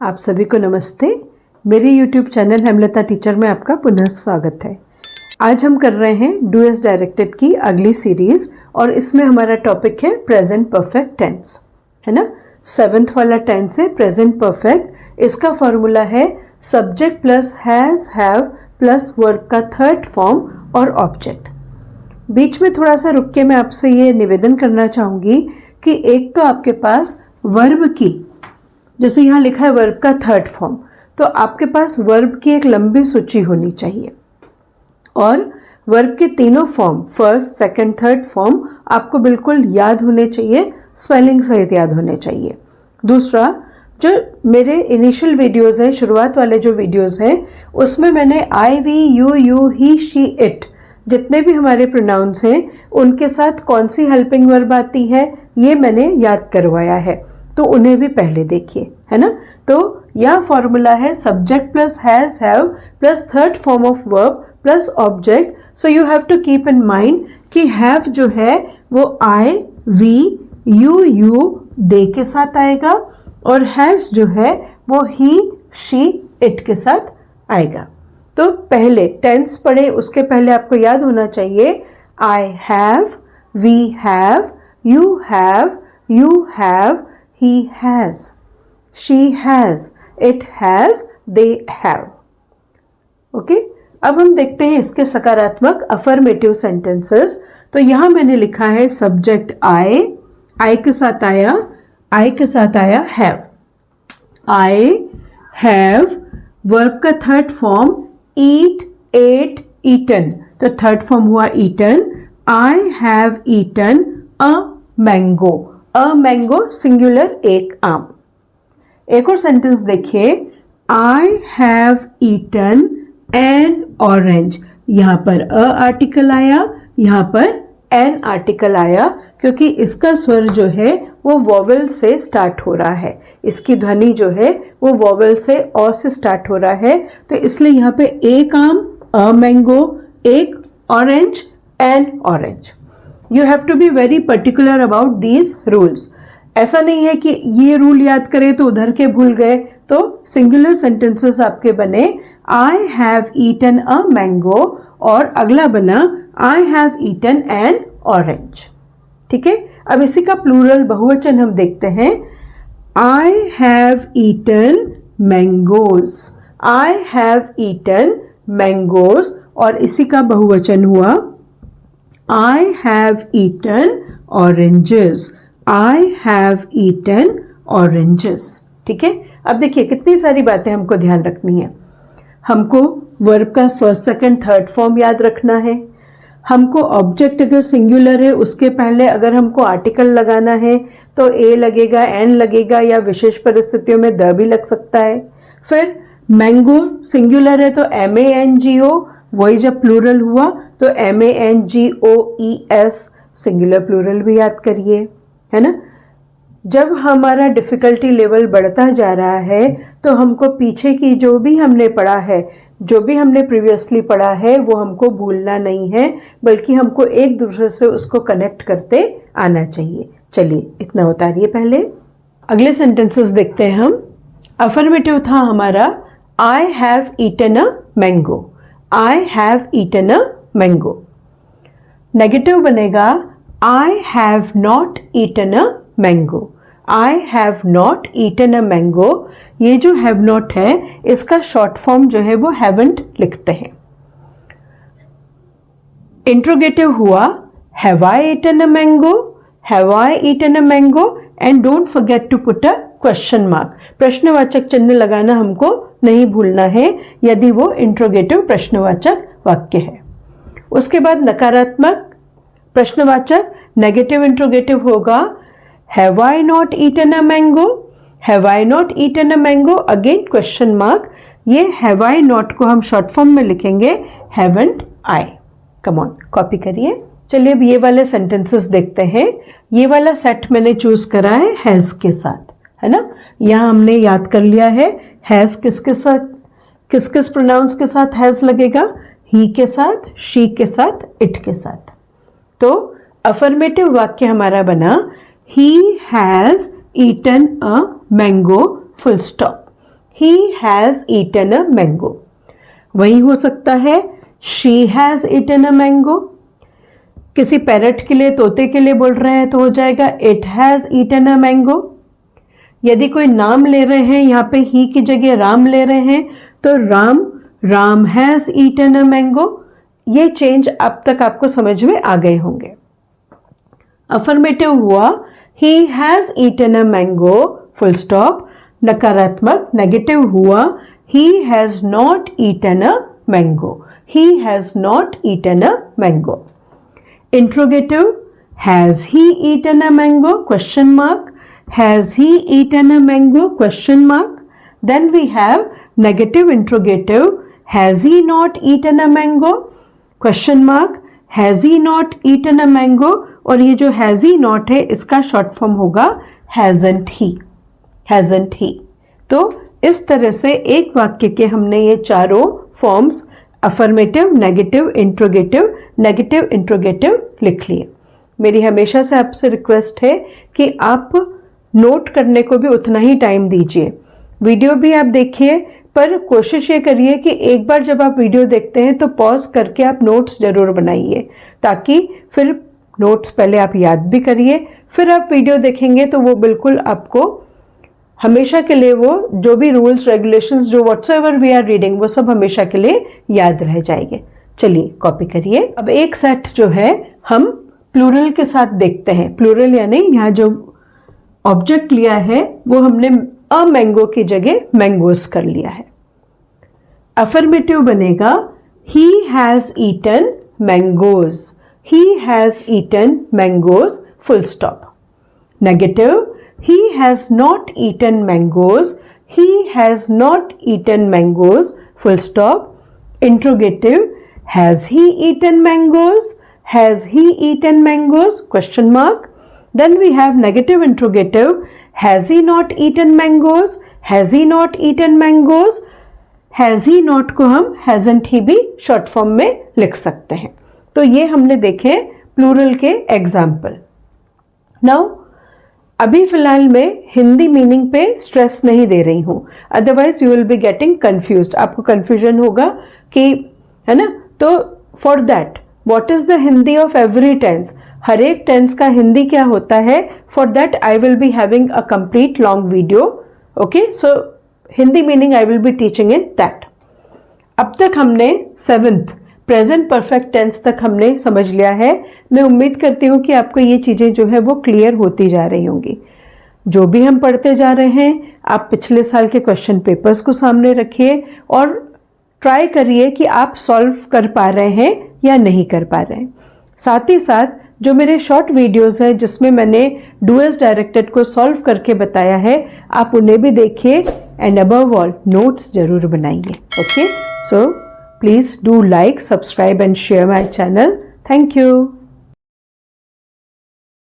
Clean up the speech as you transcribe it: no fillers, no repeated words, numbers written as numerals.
आप सभी को नमस्ते। मेरे YouTube चैनल हेमलता टीचर में आपका पुनः स्वागत है। आज हम कर रहे हैं डू एस डायरेक्टेड की अगली सीरीज और इसमें हमारा टॉपिक है प्रेजेंट परफेक्ट टेंस, है ना। 7th वाला टेंस है प्रेजेंट परफेक्ट। इसका फॉर्मूला है subject plus has have plus verb का थर्ड फॉर्म और ऑब्जेक्ट। बीच में थोड़ा सा रुक के मैं आपसे ये निवेदन करना चाहूँगी कि एक तो आपके पास वर्ब की, जैसे यहाँ लिखा है वर्ब का थर्ड फॉर्म, तो आपके पास वर्ब की एक लंबी सूची होनी चाहिए और वर्ब के तीनों form first second third form आपको बिल्कुल याद होने चाहिए, स्पेलिंग सहित याद होने चाहिए। दूसरा, जो मेरे इनिशियल वीडियोस हैं, शुरुआत वाले जो वीडियोस हैं, उसमें मैंने I we you you he she it जितने भी हमारे प्रोनाउंस हैं उनके साथ कौन सी हेल्पिंग वर्ब आती है ये मैंने याद करवाया है, तो उन्हें भी पहले देखिए, है ना। तो यह फॉर्मूला है subject plus has have plus third form of verb plus object. So you have to keep in mind कि हैव जो है वो आई वी यू दे के साथ आएगा और हैज जो है वो ही शी इट के साथ आएगा। तो पहले टेंस पढ़े उसके पहले आपको याद होना चाहिए I have, we have, you have, he has, she has, it has, they have. Okay, अब हम देखते हैं इसके सकारात्मक अफर्मेटिव सेंटेंसेस। तो यहां मैंने लिखा है सब्जेक्ट आई के साथ आया हैव। आई हैव, वर्ब का third form eat, ate, eaten, तो थर्ड फॉर्म हुआ eaten. I have eaten a mango, a mango singular एक आम। एक और सेंटेंस देखिए, I have eaten an orange. यहां पर अ आर्टिकल आया, यहां पर एन आर्टिकल आया क्योंकि इसका स्वर जो है वो वॉवेल से स्टार्ट हो रहा है, इसकी ध्वनि जो है वो वॉवेल से अ से स्टार्ट हो रहा है, तो इसलिए यहाँ पे एक आम, अ मैंगो, एक orange, N orange. You have to be very particular about these rules. ऐसा नहीं है कि ये रूल याद करें तो उधर के भूल गए। तो सिंगुलर सेंटेंसेस आपके बने I have eaten a mango और अगला बना I have eaten an orange। ठीक है, अब इसी का प्लूरल बहुवचन हम देखते हैं। I have eaten mangoes, I have eaten mangoes और इसी का बहुवचन हुआ I have eaten oranges, I have eaten oranges। ठीक है, अब देखिए कितनी सारी बातें हमको ध्यान रखनी है। हमको वर्ब का फर्स्ट सेकंड थर्ड फॉर्म याद रखना है। हमको ऑब्जेक्ट अगर सिंगुलर है उसके पहले अगर हमको आर्टिकल लगाना है तो ए लगेगा, एन लगेगा या विशेष परिस्थितियों में द भी लग सकता है। फिर मैंगो सिंगुलर है तो MANGO, वही जब प्लूरल हुआ तो MANGOES सिंगुलर प्लूरल भी याद करिए, है ना। जब हमारा डिफिकल्टी लेवल बढ़ता जा रहा है तो हमको पीछे की जो भी हमने पढ़ा है, जो भी हमने प्रीवियसली पढ़ा है वो हमको भूलना नहीं है, बल्कि हमको एक दूसरे से उसको कनेक्ट करते आना चाहिए। चलिए इतना उतारिए पहले, अगले सेंटेंसेस देखते हैं हम। अफर्मेटिव था हमारा I have eaten a mango, I have eaten a mango। Negative बनेगा I have not eaten a mango, I have not eaten a mango। ये जो have not है इसका शॉर्ट फॉर्म जो है वो haven't लिखते हैं। इंट्रोगेटिव हुआ have I eaten a mango, have I eaten a mango and don't forget to put a question mark, प्रश्नवाचक चिन्ह लगाना हमको नहीं भूलना है यदि वो इंट्रोगेटिव प्रश्नवाचक वाक्य है। उसके बाद नकारात्मक प्रश्नवाचक नेगेटिव इंट्रोगेटिव होगा have I not eaten a mango, have I not eaten a mango, again question mark. ये हैव आई नॉट को हम शॉर्ट फॉर्म में लिखेंगे haven't I. Come on, copy करिए। चलिए अब ये वाले सेंटेंसेस देखते हैं। ये वाला सेट मैंने चूज करा है हैज के साथ, है ना। यहाँ हमने याद कर लिया है हैज किसके साथ, किस किस प्रोनाउंस के साथ हैज लगेगा, ही के साथ, शी के साथ, इट के साथ। तो अफर्मेटिव वाक्य हमारा बना he has eaten a mango full stop. he has eaten a mango। वही हो सकता है she has eaten a mango। किसी पैरट के लिए, तोते के लिए बोल रहे हैं तो हो जाएगा it has eaten a mango। यदि कोई नाम ले रहे हैं, यहाँ पे ही की जगह राम ले रहे हैं तो Ram has eaten a mango. ये चेंज अब तक आपको समझ में आ गए होंगे। अफर्मेटिव हुआ he has eaten a mango full stop. नकारात्मक नेगेटिव हुआ he has not eaten a mango, he has not eaten a mango. Interrogative has he eaten a mango question mark, has he eaten a mango question mark। then we have negative interrogative, has he not eaten a mango question mark, has he not eaten a mango। और ये जो has he not है इसका short form होगा hasn't he, hasn't he। तो इस तरह से एक वाक्य के हमने ये चारों फॉर्म्स अफर्मेटिव, नेगेटिव, इंट्रोगेटिव लिख लिए। मेरी हमेशा से आपसे रिक्वेस्ट है कि आप नोट करने को भी उतना ही टाइम दीजिए। वीडियो भी आप देखिए, पर कोशिश ये करिए कि एक बार जब आप वीडियो देखते हैं तो पॉज करके आप नोट्स जरूर बनाइए, ताकि फिर नोट्स पहले आप याद भी करिए, फिर आप वीडियो देखेंगे तो वो बिल्कुल आपको हमेशा के लिए वो जो भी रूल्स रेगुलेशंस जो व्हाट्सएवर वी आर रीडिंग वो सब हमेशा के लिए याद रह जाएंगे। चलिए कॉपी करिए। अब एक सेट जो है हम प्लूरल के साथ देखते हैं। प्लूरल यानी यहाँ जो ऑब्जेक्ट लिया है वो हमने अ मैंगो की जगह मैंगोस कर लिया है। अफर्मेटिव बनेगा he has eaten mangoes, he has eaten mangoes full stop. Negative he has not eaten mangoes, he has not eaten mangoes full stop। Interrogative has he eaten mangoes, has he eaten mangoes question mark। then we have negative interrogative, has he not eaten mangoes, has he not eaten mangoes। has he not को हम hasn't he भी short form में लिख सकते हैं। तो ये हमने देखे प्लूरल के एग्जाम्पल। नाउ अभी फिलहाल मैं हिंदी मीनिंग पे स्ट्रेस नहीं दे रही हूं, otherwise you will be getting confused, आपको कंफ्यूजन होगा कि है ना। तो for that what is the Hindi of every tense, हर एक टेंस का हिंदी क्या होता है, for that I will be having a complete long video. Okay, so Hindi meaning I will be teaching in that. अब तक हमने 7th प्रेजेंट परफेक्ट टेंस तक हमने समझ लिया है। मैं उम्मीद करती हूँ कि आपको ये चीज़ें जो है वो क्लियर होती जा रही होंगी। जो भी हम पढ़ते जा रहे हैं, आप पिछले साल के क्वेश्चन पेपर्स को सामने रखिए और ट्राई करिए कि आप सॉल्व कर पा रहे हैं या नहीं कर पा रहे हैं। साथ ही साथ जो मेरे शॉर्ट वीडियोस हैं जिसमें मैंने डू एज डायरेक्टेड को सॉल्व करके बताया है, आप उन्हें भी देखिए एंड अबव ऑल नोट्स जरूर बनाइए। Okay, so please do like, subscribe and share my channel. Thank you.